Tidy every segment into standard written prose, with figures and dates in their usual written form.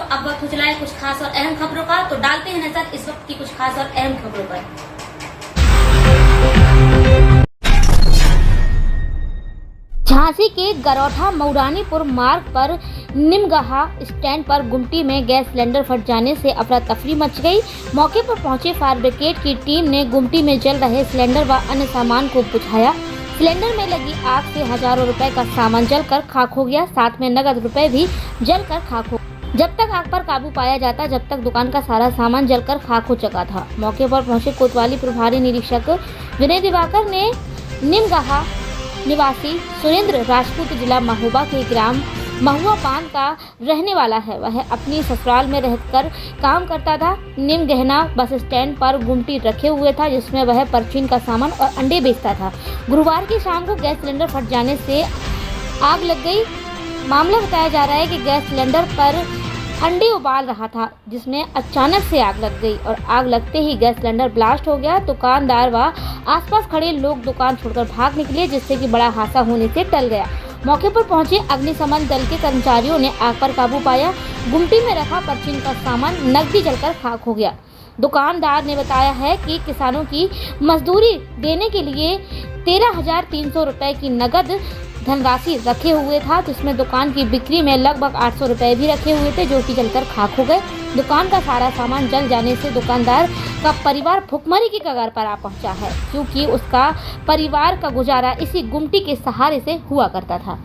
अब वक्त हो चला है कुछ खास और अहम खबरों का, तो डालते हैं नजर इस वक्त की कुछ खास और अहम खबरों पर। झांसी के गरौठा मऊरानीपुर मार्ग पर निमगहा स्टैंड पर गुमटी में गैस सिलेंडर फट जाने से अफरा तफरी मच गई। मौके पर पहुंचे फायर ब्रिगेड की टीम ने गुमटी में जल रहे सिलेंडर व अन्य सामान को बुझाया। सिलेंडर में लगी आग से हजारों रुपए का सामान जलकर खाक हो गया, साथ में नगद रुपए भी जलकर खाक हो। जब तक आग पर काबू पाया जाता, जब तक दुकान का सारा सामान जलकर खाक हो चुका था। मौके पर पहुंचे कोतवाली प्रभारी निरीक्षक विनय दिवाकर ने निमगहा निवासी सुरेंद्र राजपूत जिला महोबा के ग्राम महुआ पान का रहने वाला है। वह अपनी ससुराल में रहकर काम करता था। निम गहना बस स्टैंड पर गुमटी रखे हुए था, जिसमें वह परचून का सामान और अंडे बेचता था। गुरुवार की शाम को गैस सिलेंडर फट जाने से आग लग गई। मामला बताया जा रहा है कि गैस सिलेंडर पर अंडे उबाल रहा था, जिसमें अचानक से आग लग गई और आग लगते ही गैस सिलेंडर ब्लास्ट हो गया। दुकानदार व आसपास खड़े लोग दुकान छोड़कर भाग निकले, जिससे कि बड़ा हादसा होने से टल गया। मौके पर पहुंचे अग्निशमन दल के कर्मचारियों ने आग पर काबू पाया। गुमटी में रखा परचून का सामान नकदी जलकर खाक हो गया। दुकानदार ने बताया है कि किसानों की मजदूरी देने के लिए 13,300 रुपए की नगद धनराशि रखे हुए था, जिसमें दुकान की बिक्री में लगभग 800 रुपए भी रखे हुए थे, जो कि जलकर खाक हो गए। दुकान का सारा सामान जल जाने से दुकानदार का परिवार भुखमरी की कगार पर आ पहुंचा है, क्योंकि उसका परिवार का गुजारा इसी गुमटी के सहारे से हुआ करता था।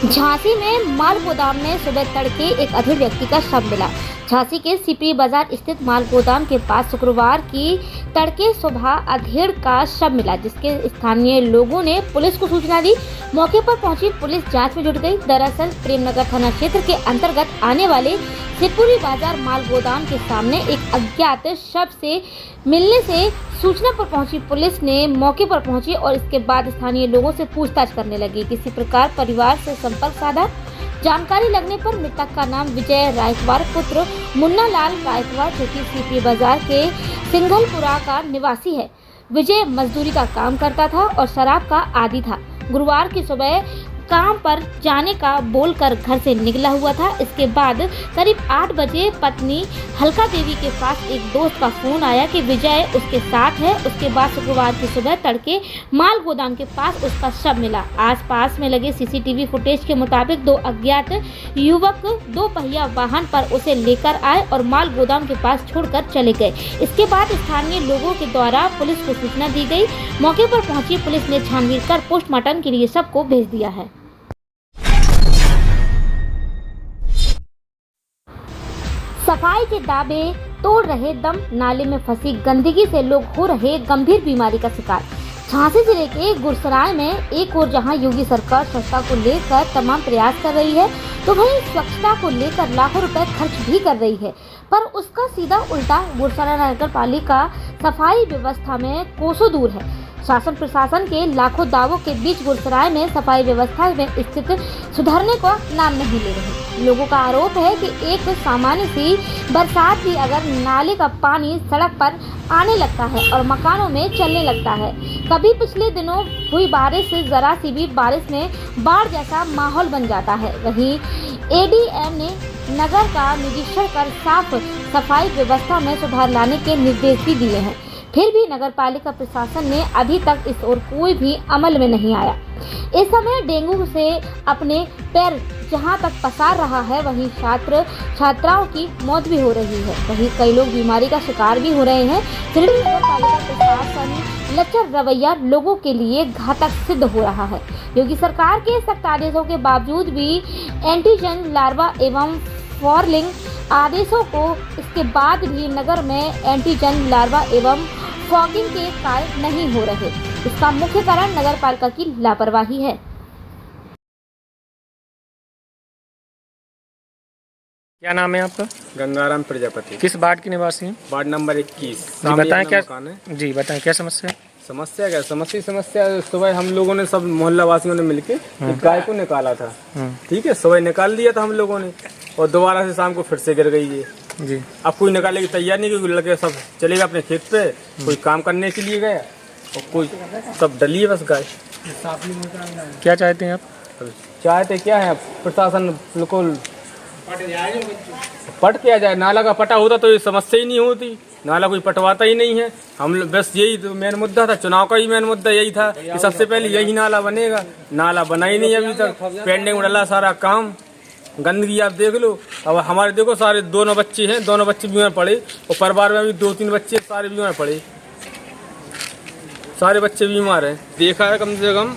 झांसी में माल गोदाम में सुबह तड़के एक अधेड़ व्यक्ति का शव मिला। झांसी के सिपरी बाजार स्थित माल गोदाम के पास शुक्रवार की तड़के सुबह अधेड़ का शव मिला, जिसके स्थानीय लोगों ने पुलिस को सूचना दी। मौके पर पहुंची पुलिस जांच में जुट गई। दरअसल प्रेमनगर थाना क्षेत्र के अंतर्गत आने वाले सिपरी बाजार माल गोदाम के सामने एक अज्ञात शव से मिलने से सूचना पर पहुंची पुलिस ने मौके पर पहुंची और इसके बाद स्थानीय लोगों से पूछताछ करने लगी। किसी प्रकार परिवार से संपर्क साधा। जानकारी लगने पर मृतक का नाम विजय रायकवार पुत्र मुन्ना लाल रायकवार, जो कि सिपरी बाजार के सिंघलपुरा का निवासी है। विजय मजदूरी का काम करता था और शराब का आदी था। गुरुवार की सुबह काम पर जाने का बोलकर घर से निकला हुआ था। इसके बाद करीब 8 बजे पत्नी हल्का देवी के पास एक दोस्त का फोन आया कि विजय उसके साथ है। उसके बाद शुक्रवार की सुबह तड़के माल गोदाम के पास उसका शव मिला। आसपास में लगे सीसीटीवी फुटेज के मुताबिक 2 अज्ञात युवक 2 पहिया वाहन पर उसे लेकर आए और माल गोदाम के पास छोड़कर चले गए। इसके बाद स्थानीय लोगों के द्वारा पुलिस को सूचना दी गई। मौके पर पहुंची पुलिस ने छानबीन कर पोस्टमार्टम के लिए शव को भेज दिया है। सफाई के दावे तोड़ रहे दम, नाले में फंसी गंदगी से लोग हो रहे गंभीर बीमारी का शिकार। झांसी जिले के गुरसराय में एक ओर जहां योगी सरकार स्वच्छता को लेकर तमाम प्रयास कर रही है, तो वहीं स्वच्छता को लेकर लाखों रुपए खर्च भी कर रही है, पर उसका सीधा उल्टा गुरसराय नगर पालिका सफाई व्यवस्था में कोसों दूर है। शासन प्रशासन के लाखों दावों के बीच गुरसराय में सफाई व्यवस्था में स्थिति सुधरने का नाम नहीं ले रही। लोगों का आरोप है कि एक सामान्य सी बरसात भी अगर नाले का पानी सड़क पर आने लगता है और मकानों में चलने लगता है। कभी पिछले दिनों हुई बारिश से जरा सी भी बारिश में बाढ़ जैसा माहौल बन जाता है। वहीं एडीएम ने नगर का निरीक्षण कर साफ सफाई व्यवस्था में सुधार लाने के निर्देश भी दिए हैं, फिर भी नगर पालिका प्रशासन ने अभी तक इस ओर कोई भी अमल में नहीं आया। इस समय डेंगू से अपने पैर जहां तक पसार रहा है, वहीं छात्र छात्राओं की मौत भी हो रही है। वहीं कई लोग बीमारी का शिकार भी हो रहे हैं। फिर भी नगर पालिका प्रशासन लचर रवैया लोगों के लिए घातक सिद्ध हो रहा है। योगी सरकार के सख्त आदेशों के बावजूद भी एंटीजन लार्वा एवं फॉरलिंग आदेशों को इसके बाद भी नगर में एंटीजन लार्वा एवं फॉगिंग के कार्य नहीं हो रहे। इसका मुख्य कारण नगर पालिका की लापरवाही है। क्या नाम है आपका? गंगाराम प्रजापति। किस वार्ड के निवासी हैं? Ward number 21। जी बताएं क्या समस्या है? समस्या सुबह हम लोगों ने सब मोहल्ला वासियों ने मिलके एक गाय को निकाला था। ठीक है, सुबह निकाल दिया था हम लोगों ने और दोबारा से शाम को फिर से गिर गई है जी। अब कोई निकालने की तैयार नहीं, क्योंकि लगे सब चले गए अपने खेत पे, कोई काम करने के लिए गया और कोई सब डली है बस गाय। क्या चाहते हैं आप? चाहते क्या है प्रशासन बिल्कुल पट किया जाए। नाला का पटा होता तो ये समस्या ही नहीं होती, नाला कोई पटवाता ही नहीं है। हम लोग बस यही तो मेन मुद्दा था, चुनाव का ही मेन मुद्दा यही था कि सबसे पहले यही नाला बनेगा। नाला बना ही नहीं अभी तक, पेंडिंग में डला सारा काम। गंदगी आप देख लो। अब हमारे देखो सारे दोनों बच्चे हैं, दोनों बच्चे बीमार पड़े और परिवार में भी 2-3 बच्चे सारे बीमार पड़े, सारे बच्चे बीमार हैं। देखा है कम से कम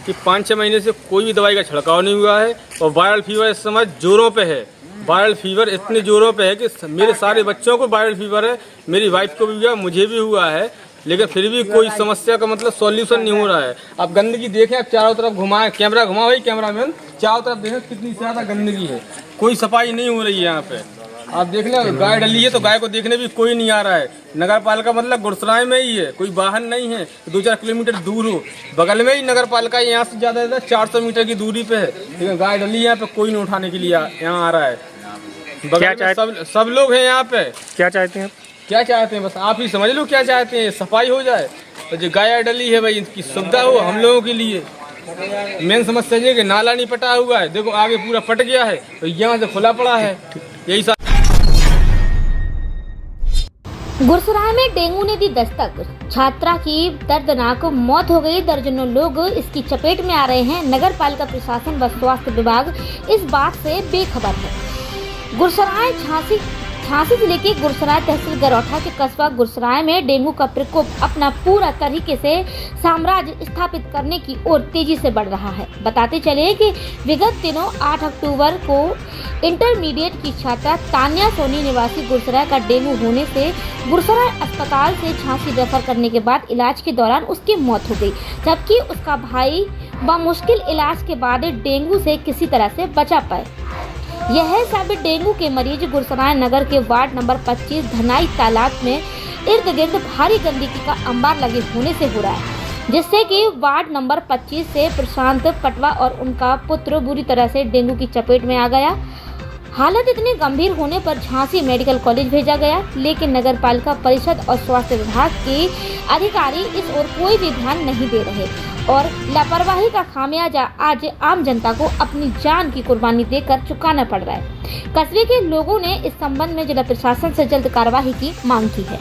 कि 5-6 महीने से कोई भी दवाई का छिड़काव नहीं हुआ है और वायरल फीवर इस समय जोरों पे है। वायरल फीवर इतने जोरों पे है कि मेरे सारे बच्चों को वायरल फीवर है, मेरी वाइफ को भी हुआ, मुझे भी हुआ है, लेकिन फिर भी कोई समस्या का मतलब सॉल्यूशन नहीं हो रहा है। आप गंदगी देखें, आप चारों तरफ घुमाएं, कैमरा घुमाओ भाई, कैमरामैन चारों तरफ देखें कितनी ज़्यादा गंदगी है, कोई सफाई नहीं हो रही है यहाँ पे। आप देख लें, गाय डली है तो गाय को देखने भी कोई नहीं आ रहा है। नगर पालिका मतलब गुड़सराय में ही है, कोई वाहन नहीं है, 2-4 किलोमीटर दूर हो, बगल में ही नगर पालिका यहाँ से ज़्यादा 400 मीटर की दूरी पे है, लेकिन गाय डली है यहाँ पे कोई नहीं उठाने के लिए यहाँ आ रहा है। बगल में सब लोग हैं यहाँ पे। क्या चाहते हैं? क्या चाहते हैं बस आप ही समझ लो क्या चाहते हैं, सफाई हो जाए तो जो गाय डली है भाई इनकी सुविधा हो हम लोगों के लिए। मेन समस्या ये कि नाला नहीं पटा हुआ है, देखो आगे पूरा पट गया है तो यहाँ से खुला पड़ा है, यही सब। गुरसराय में डेंगू ने दी दस्तक, छात्रा की दर्दनाक मौत हो गई, दर्जनों लोग इसकी चपेट में आ रहे हैं। नगर पालिका प्रशासन व स्वास्थ्य विभाग इस बात से बेखबर है। गुरसराय झांसी जिले के गुरसराय तहसील गरौठा के कस्बा गुरसराय में डेंगू का प्रकोप अपना पूरा तरीके से साम्राज्य स्थापित करने की ओर तेजी से बढ़ रहा है। बताते चले कि विगत दिनों 8 अक्टूबर को इंटरमीडिएट की छात्रा तान्या सोनी निवासी गुरसराय का डेंगू होने से गुरसराय अस्पताल से झांसी रेफर करने के बाद इलाज के दौरान उसकी मौत हो गई, जबकि उसका भाई बमुश्किल इलाज के बाद डेंगू से किसी तरह से बचा पाए। यह सब डेंगू के मरीज गुरसराय नगर के वार्ड नंबर 25 धनाई तालाब में इर्द गिर्द भारी गंदगी का अंबार लगे होने से हो रहा है, जिससे कि वार्ड नंबर 25 से प्रशांत पटवा और उनका पुत्र बुरी तरह से डेंगू की चपेट में आ गया। हालत इतनी गंभीर होने पर झांसी मेडिकल कॉलेज भेजा गया, लेकिन नगर पालिका परिषद और स्वास्थ्य विभाग के अधिकारी इस ओर कोई भी ध्यान नहीं दे रहे और लापरवाही का खामियाजा आज आम जनता को अपनी जान की कुर्बानी देकर चुकाना पड़ रहा है। कस्बे के लोगों ने इस संबंध में जिला प्रशासन से जल्द कार्रवाई की मांग की है।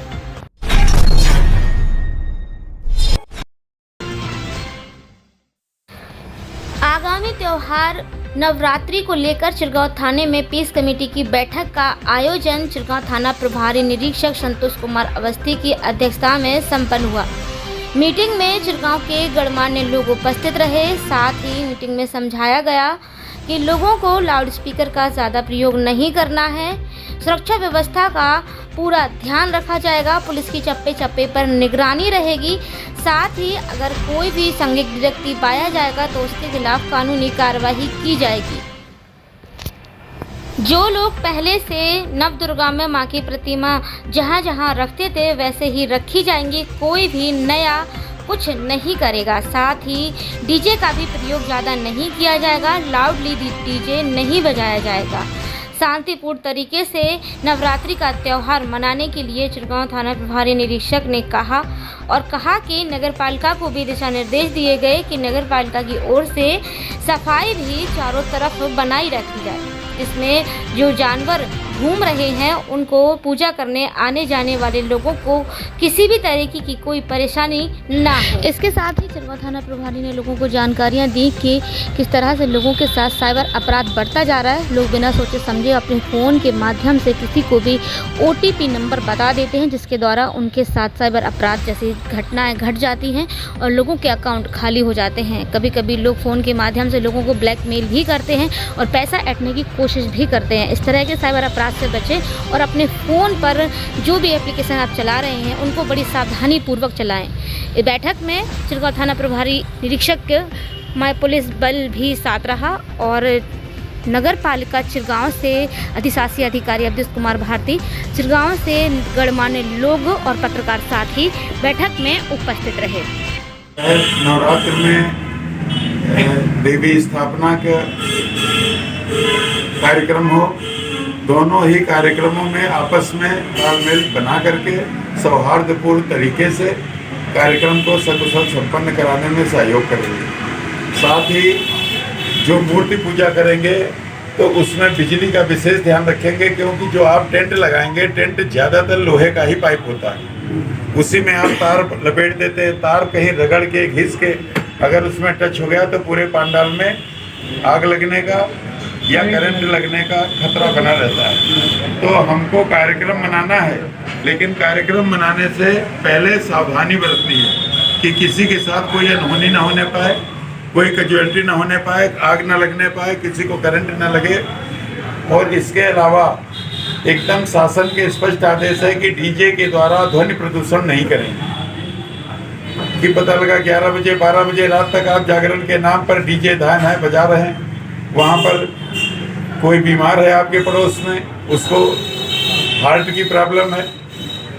आगामी त्योहार नवरात्रि को लेकर चिरगांव थाने में पीस कमेटी की बैठक का आयोजन चिरगांव थाना प्रभारी निरीक्षक संतोष कुमार अवस्थी की अध्यक्षता में संपन्न हुआ। मीटिंग में चिरगांव के गणमान्य लोग उपस्थित रहे। साथ ही मीटिंग में समझाया गया कि लोगों को लाउडस्पीकर का ज़्यादा प्रयोग नहीं करना है, सुरक्षा व्यवस्था का पूरा ध्यान रखा जाएगा, पुलिस की चप्पे चप्पे पर निगरानी रहेगी। साथ ही अगर कोई भी संदिग्ध व्यक्ति पाया जाएगा तो उसके खिलाफ कानूनी कार्रवाई की जाएगी। जो लोग पहले से नवदुर्गा में मां की प्रतिमा जहां जहां रखते थे वैसे ही रखी जाएंगी, कोई भी नया कुछ नहीं करेगा। साथ ही डीजे का भी प्रयोग ज़्यादा नहीं किया जाएगा, लाउडली डीजे नहीं बजाया जाएगा। शांतिपूर्ण तरीके से नवरात्रि का त्यौहार मनाने के लिए चिरगांव थाना प्रभारी निरीक्षक ने कहा कि नगर पालिका को भी दिशा निर्देश दिए गए कि नगर पालिका की ओर से सफाई भी चारों तरफ बनाई रखी जाए। इसमें जो जानवर घूम रहे हैं उनको पूजा करने आने जाने वाले लोगों को किसी भी तरीके की कोई परेशानी ना हो। इसके साथ ही चिरगांव थाना प्रभारी ने लोगों को जानकारियां दी कि किस तरह से लोगों के साथ साइबर अपराध बढ़ता जा रहा है। लोग बिना सोचे समझे अपने फ़ोन के माध्यम से किसी को भी OTP नंबर बता देते हैं, जिसके द्वारा उनके साथ साइबर अपराध जैसी घटनाएँ घट जाती हैं और लोगों के अकाउंट खाली हो जाते हैं। कभी कभी लोग फ़ोन के माध्यम से लोगों को ब्लैकमेल भी करते हैं और पैसा ऐंठने की कोशिश भी करते हैं। इस तरह के साइबर अपराध से बचें और अपने फ़ोन पर जो भी एप्लीकेशन आप चला रहे हैं उनको बड़ी सावधानी पूर्वक चलाएं। इस बैठक में चिरगांव थाना प्रभारी निरीक्षक माय पुलिस बल भी साथ रहा और नगर पालिका चिरगांव से अधिशासी अधिकारी अब्दुल कुमार भारती, चिरगांव से गणमान्य लोग और पत्रकार साथी बैठक में उपस्थित रहे। नवरात्र में देवी स्थापना का कार्यक्रम हो, दोनों ही कार्यक्रमों में आपस में तालमेल बना करके सौहार्दपूर्ण तरीके से कार्यक्रम को सकुशल संपन्न कराने में सहयोग करेंगे। साथ ही जो मूर्ति पूजा करेंगे तो उसमें बिजली का विशेष ध्यान रखेंगे, क्योंकि जो आप टेंट लगाएंगे, टेंट ज़्यादातर लोहे का ही पाइप होता है, उसी में आप तार लपेट देते हैं। तार कहीं रगड़ के घिस के अगर उसमें टच हो गया तो पूरे पंडाल में आग लगने का या करंट लगने का खतरा बना रहता है। तो हमको कार्यक्रम मनाना है, लेकिन कार्यक्रम मनाने से पहले सावधानी बरतनी है कि किसी के साथ कोई अनहोनी ना होने पाए, कोई कैजुअलिटी ना होने पाए, आग ना लगने पाए, किसी को करंट ना लगे। और इसके अलावा एकदम शासन के स्पष्ट आदेश है कि डीजे के द्वारा ध्वनि प्रदूषण नहीं करेंगे। कि पता लगा 11 बजे 12 बजे रात तक आप जागरण के नाम पर डीजे धान है बजा रहे हैं, वहाँ पर कोई बीमार है आपके पड़ोस में, उसको हार्ट की प्रॉब्लम है,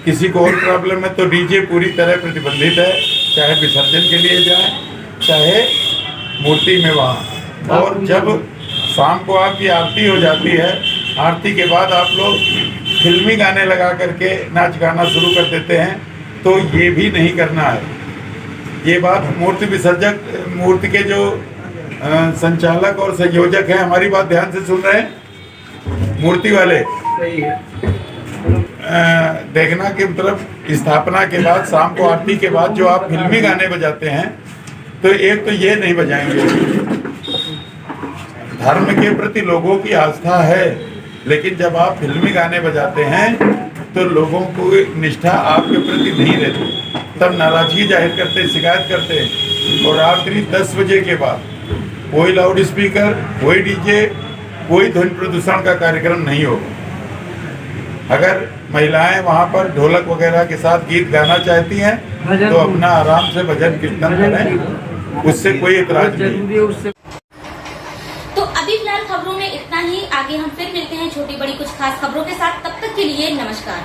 किसी को और प्रॉब्लम है, तो डीजे पूरी तरह प्रतिबंधित है, चाहे विसर्जन के लिए जाए चाहे मूर्ति में वहाँ। और जब शाम को आपकी आरती हो जाती है, आरती के बाद आप लोग फिल्मी गाने लगा करके नाच गाना शुरू कर देते हैं, तो ये भी नहीं करना है। ये बात मूर्ति विसर्जक, मूर्ति के जो संचालक और संयोजक हैं, हमारी बात ध्यान से सुन रहे हैं, मूर्ति वाले सही है। देखना कि मतलब स्थापना के बाद शाम को आरती के बाद जो आप फिल्मी गाने बजाते हैं, तो एक तो ये नहीं बजाएंगे। धर्म के प्रति लोगों की आस्था है, लेकिन जब आप फिल्मी गाने बजाते हैं तो लोगों को निष्ठा आपके प्रति नहीं रहती, तब नाराजगी जाहिर करते, शिकायत करते। और रात्रि 10 बजे के बाद कोई लाउड स्पीकर, कोई डीजे, कोई ध्वनि प्रदूषण का कार्यक्रम नहीं होगा। अगर महिलाएं वहां पर ढोलक वगैरह के साथ गीत गाना चाहती हैं तो अपना आराम से भजन कीर्तन करें, उससे कोई इतराज नहीं। तो अभी फिलहाल खबरों में इतना ही। आगे हम फिर मिलते हैं छोटी बड़ी कुछ खास खबरों के साथ। तब तक के लिए नमस्कार।